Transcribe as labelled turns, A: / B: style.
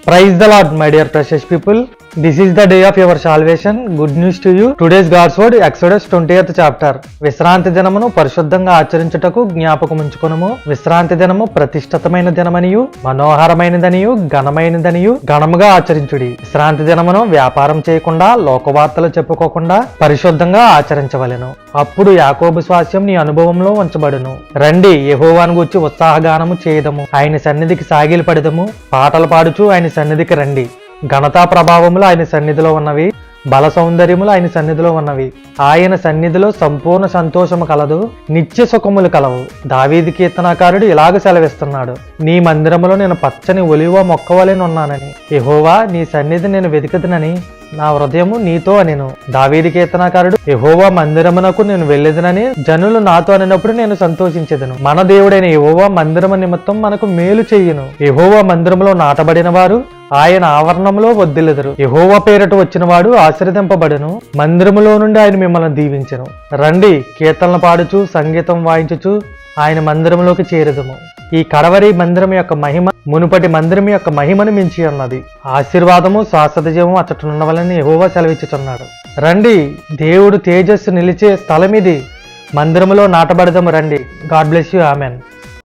A: Praise the Lord, my dear precious people. This is the day of your salvation. Good news to you. Today's God's word, Exodus 20th chapter. విశ్రాంతి దినమును పరిశుద్ధంగా ఆచరించుటకు జ్ఞాపకముంచుకొనుము. విశ్రాంతి దినము ప్రతిష్ఠితమైన దినమనియు మనోహరమైనదనియు ఘనమైనదనియు ఘనముగా ఆచరించుడి. విశ్రాంతి దినమును వ్యాపారం చేయకుండా లోకవార్తలు చెప్పుకోకుండా పరిశుద్ధంగా ఆచరించవలెను. అప్పుడు యాకోబు స్వాస్యం నీ అనుభవంలో ఉంచబడును. రండి, యెహోవాను గూర్చి ఉత్సాహగానము చేయదము. ఆయన సన్నిధికి సాగిలి పడదము. పాటలు పాడుచు ఆయన సన్నిధికి రండి. ఘనతా ప్రభావములు ఆయన సన్నిధిలో ఉన్నవి, బల సౌందర్యములు ఆయన సన్నిధిలో ఉన్నవి. ఆయన సన్నిధిలో సంపూర్ణ సంతోషము కలదు, నిత్య సుఖములు కలవు. దావీదు కీర్తనాకారుడు ఇలాగ సెలవిస్తున్నాడు, నీ మందిరములో నేను పచ్చని ఒలివ మొక్కవలెనున్నానని. యెహోవా, నీ సన్నిధి నేను వెతికదునని నా హృదయము నీతో అనెను. దావీదు కీర్తనాకారుడు, యెహోవా మందిరమునకు నేను వెళ్ళేదనని జనులు నాతో అనినప్పుడు నేను సంతోషించెదను. మన దేవుడైన యెహోవా మందిరము నిమిత్తం మనకు మేలు చెయ్యును. యెహోవా మందిరములో నాటబడిన వారు ఆయన ఆవరణంలో వద్దిల్లెదరు. యెహోవా పేరట వచ్చిన వాడు ఆశీర్వదింపబడును. మందిరములో నుండి ఆయన మిమ్మల్ని దీవించెను. రండి, కీర్తనలు పాడుచు సంగీతం వాయించుచు ఆయన మందిరంలోకి చేరదము. ఈ కడవరి మందిరం యొక్క మహిమ మునుపటి మందిరం యొక్క మహిమను మించి ఉన్నది. ఆశీర్వాదము శాశ్వత జీవము అచ్చటనుండవలని యెహోవా సెలవిచ్చుచున్నాడు. రండి, దేవుడు తేజస్సు నిలిచే స్థలం ఇది. మందిరములో నాటబడదము. రండి. God bless you. ఆమెన్.